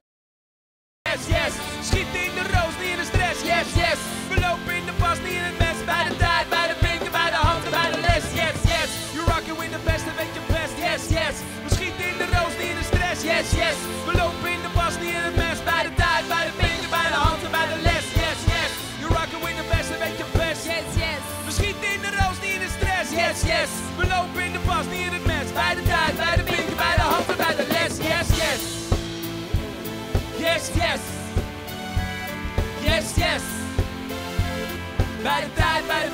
S: Yes, yes. Schieten in de roos, niet in de stress. Yes, yes. We lopen in de pas, niet in het mes. Bij de tijd, bij de vinken, bij de hand en bij de les. Yes, yes. You rockin' with the best, dan weet je best. Yes, yes. We schieten in de roos, niet in de stress. Yes, yes. We lopen in de pas, niet in het mes. Bij de tijd, bij de vinken, bij de hand en bij de les. Yes, yes. You rockin' with the best, dan weet je best. Yes, yes. We schieten in de roos, niet in de stress. Yes, yes. We lopen in de pas, niet in het mes. Bij de tijd, bij de vinken, bij de hand en bij de les. Yes, yes. Yes, yes. Yes, yes. Bij de tijd, bij de